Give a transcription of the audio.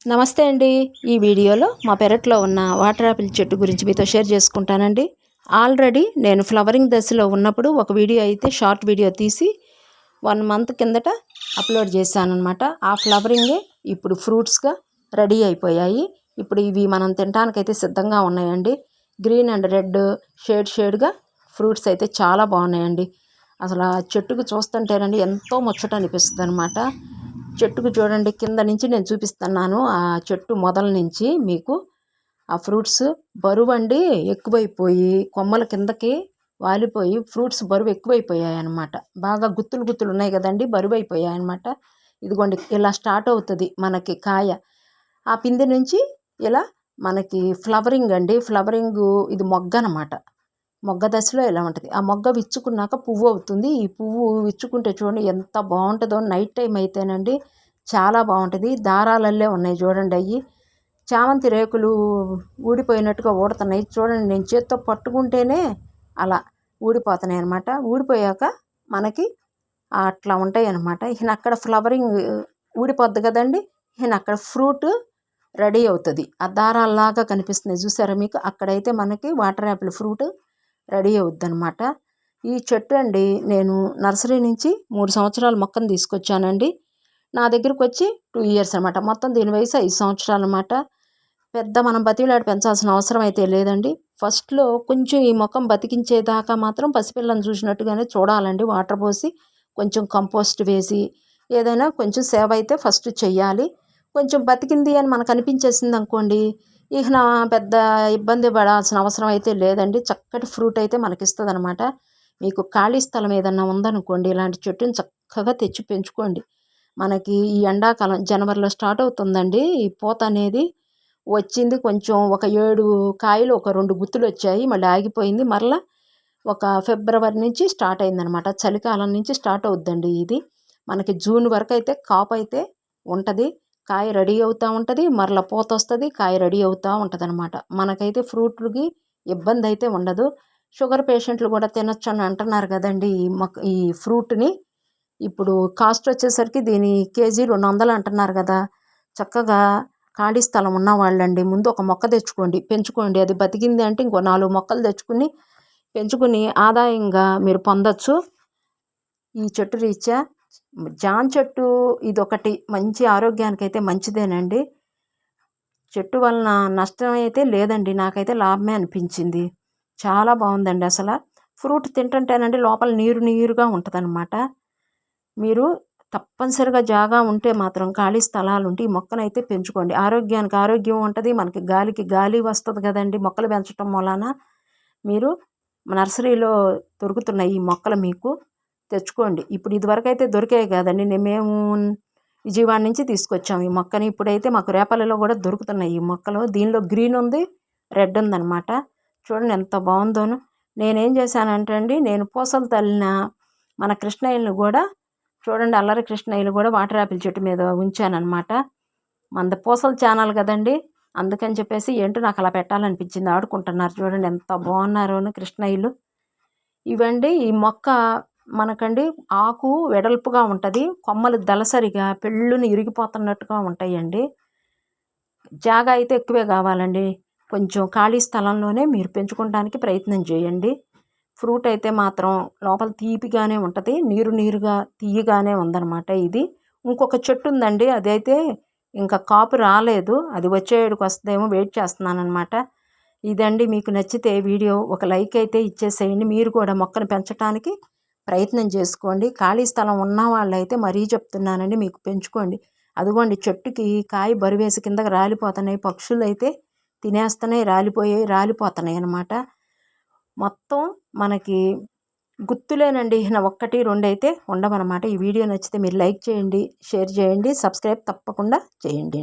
నమస్తే అండి. ఈ వీడియోలో మా పెరట్లో ఉన్న వాటర్ యాపిల్ చెట్టు గురించి మీతో షేర్ చేసుకుంటానండి. ఆల్రెడీ నేను ఫ్లవరింగ్ దశలో ఉన్నప్పుడు ఒక వీడియో అయితే షార్ట్ వీడియో తీసి 1 మంత్ కిందట అప్లోడ్ చేశానన్నమాట. ఆ ఫ్లవరింగే ఇప్పుడు ఫ్రూట్స్గా రెడీ అయిపోయాయి. ఇప్పుడు ఇవి మనం తినడానికైతే సిద్ధంగా ఉన్నాయండి. గ్రీన్ అండ్ రెడ్ షేడ్గా ఫ్రూట్స్ అయితే చాలా బాగున్నాయండి. అసలు ఆ చెట్టుకు చూస్తుంటేనండి ఎంతో ముచ్చట అనిపిస్తుంది అనమాట. చెట్టుకు చూడండి, కింద నుంచి నేను చూపిస్తున్నాను. ఆ చెట్టు మొదల నుంచి మీకు ఆ ఫ్రూట్స్ బరువు అండి ఎక్కువైపోయి కొమ్మల కిందకి వాలిపోయి ఫ్రూట్స్ బరువు ఎక్కువైపోయాయి అనమాట. బాగా గుత్తులు ఉన్నాయి కదండి, బరువు అయిపోయాయి అనమాట. ఇదిగోండి ఇలా స్టార్ట్ అవుతుంది మనకి కాయ. ఆ పిందె నుంచి ఇలా మనకి ఫ్లవరింగ్ అండి. ఫ్లవరింగ్ ఇది మొగ్గ అనమాట. మొగ్గ దశలో ఇలా ఉంటుంది. ఆ మొగ్గ విచ్చుకున్నాక పువ్వు అవుతుంది. ఈ పువ్వు విచ్చుకుంటే చూడండి ఎంత బాగుంటుందో. నైట్ టైం అయితేనండి చాలా బాగుంటుంది. దారాలల్లే ఉన్నాయి చూడండి. అవి చామంతి రేకులు ఊడిపోయినట్టుగా ఊడుతున్నాయి చూడండి. నేను చేత్తో పట్టుకుంటేనే అలా ఊడిపోతున్నాయి అనమాట. ఊడిపోయాక మనకి అట్లా ఉంటాయి అనమాట. ఈయన అక్కడ ఫ్లవరింగ్ ఊడిపోద్ది కదండి, ఈయన అక్కడ ఫ్రూట్ రెడీ అవుతుంది. ఆ దారాల్లాగా కనిపిస్తున్నాయి చూసారా మీకు. అక్కడైతే మనకి వాటర్ యాపిల్ ఫ్రూట్ రెడీ అవుద్ది అనమాట. ఈ చెట్టు అండి నేను నర్సరీ నుంచి 3 సంవత్సరాల మొక్కను తీసుకొచ్చానండి. నా దగ్గరకు వచ్చి 2 ఇయర్స్ అనమాట. మొత్తం దీని వయసు 5 సంవత్సరాలు అనమాట. పెద్ద మనం బతిలాడి పెంచాల్సిన అవసరం అయితే లేదండి. ఫస్ట్లో కొంచెం ఈ మొక్కం బతికించేదాకా మాత్రం పసిపిల్లని చూసినట్టుగానే చూడాలండి. వాటర్ పోసి కొంచెం కంపోస్ట్ వేసి ఏదైనా కొంచెం సేవ అయితే ఫస్ట్ చెయ్యాలి. కొంచెం బతికింది అని మనకు అనిపించేసింది అనుకోండి, ఇక నా పెద్ద ఇబ్బంది పడాల్సిన అవసరం అయితే లేదండి. చక్కటి ఫ్రూట్ అయితే మనకిస్తుంది అనమాట. మీకు ఖాళీ స్థలం ఏదన్నా ఉందనుకోండి, ఇలాంటి చెట్టుని చక్కగా తెచ్చి పెంచుకోండి. మనకి ఈ ఎండాకాలం జనవరిలో స్టార్ట్ అవుతుందండి ఈ పూత అనేది. వచ్చింది కొంచెం ఒక 7 కాయలు, ఒక 2 గుత్తులు వచ్చాయి, మళ్ళీ ఆగిపోయింది. మరలా ఒక ఫిబ్రవరి నుంచి స్టార్ట్ అయిందనమాట. చలికాలం నుంచి స్టార్ట్ అవుద్దండి ఇది. మనకి జూన్ వరకు అయితే కాపు అయితే ఉంటుంది. కాయ రెడీ అవుతూ ఉంటుంది, మరలా పూత వస్తుంది, కాయ రెడీ అవుతూ ఉంటుంది అనమాట. మనకైతే ఫ్రూట్లకి ఇబ్బంది అయితే ఉండదు. షుగర్ పేషెంట్లు కూడా తినొచ్చు అని అంటున్నారు కదండి ఈ ఫ్రూట్ని. ఇప్పుడు కాస్ట్ వచ్చేసరికి దీని కేజీ 200 అంటున్నారు కదా. చక్కగా ఖాళీ స్థలం ఉన్న వాళ్ళండి ముందు ఒక మొక్క తెచ్చుకోండి, పెంచుకోండి. అది బతికింది అంటే ఇంకో 4 మొక్కలు తెచ్చుకుని పెంచుకుని ఆదాయంగా మీరు పొందొచ్చు. ఈ చెట్టు రీత్యా జామ చెట్టు ఇదొకటి మంచి ఆరోగ్యానికైతే మంచిదేనండి. చెట్టు వలన నష్టం అయితే లేదండి, నాకైతే లాభమే అనిపించింది. చాలా బాగుందండి. అసలు ఫ్రూట్ తింటుంటేనండి లోపల నీరుగా ఉంటుందన్నమాట. మీరు తప్పనిసరిగా జాగా ఉంటే మాత్రం ఖాళీ స్థలాలు ఉంటే ఈ మొక్కనైతే పెంచుకోండి. ఆరోగ్యానికి ఆరోగ్యం ఉంటుంది, మనకి గాలికి గాలి వస్తుంది కదండి మొక్కలు పెంచడం వలన. మీరు నర్సరీలో దొరుకుతున్నాయి ఈ మొక్కలు, మీకు తెచ్చుకోండి. ఇప్పుడు ఇదివరకు అయితే దొరికాయి కాదండి, మేము విజయవాడ నుంచి తీసుకొచ్చాము ఈ మొక్కని. ఇప్పుడైతే మాకు రేపల్లిలో కూడా దొరుకుతున్నాయి ఈ మొక్కలు. దీనిలో గ్రీన్ ఉంది, రెడ్ ఉందన్నమాట. చూడండి ఎంత బాగుందోను. నేనేం చేశానంటే అండి, నేను పూసలు తల్లిన మన కృష్ణయ్యను కూడా చూడండి, అల్లరి కృష్ణయ్యలు కూడా వాటర్ యాపిల్ చెట్టు మీద ఉంచానమాట. మనది పూసల ఛానల్ కదండి, అందుకని చెప్పేసి ఏంటో నాకు అలా పెట్టాలనిపించింది. ఆడుకుంటున్నారు చూడండి ఎంత బాగున్నారో కృష్ణయ్యలు. ఇవండి ఈ మొక్క మనకండి ఆకు వెడల్పుగా ఉంటుంది, కొమ్మలు దళసరిగా పెళ్ళుని ఇరిగిపోతున్నట్టుగా ఉంటాయండి. జాగా అయితే ఎక్కువే కావాలండి. కొంచెం ఖాళీ స్థలంలోనే మీరు పెంచుకోవడానికి ప్రయత్నం చేయండి. ఫ్రూట్ అయితే మాత్రం లోపల తీపిగానే ఉంటుంది, నీరుగా తీయగానే ఉందన్నమాట. ఇది ఇంకొక చెట్టు ఉందండి, అదైతే ఇంకా కాపు రాలేదు, అది వచ్చేటికి వస్తుందేమో వెయిట్ చేస్తున్నాను అనమాట. ఇదండి, మీకు నచ్చితే వీడియో ఒక లైక్ అయితే ఇచ్చేసేయండి. మీరు కూడా మొక్కను పెంచడానికి ప్రయత్నం చేసుకోండి. ఖాళీ స్థలం ఉన్న వాళ్ళైతే మరీ చెప్తున్నానండి, మీకు పెంచుకోండి. అదిగోండి చెట్టుకి కాయ బరువేసి కిందకి రాలిపోతున్నాయి, పక్షులు అయితే తినేస్తున్నాయి, రాలిపోతున్నాయి అన్నమాట. మొత్తం మనకి గుర్తులేనండి, 1, 2 అయితే ఉండవన్నమాట. ఈ వీడియో నచ్చితే మీరు లైక్ చేయండి, షేర్ చేయండి, సబ్స్క్రైబ్ తప్పకుండా చేయండి.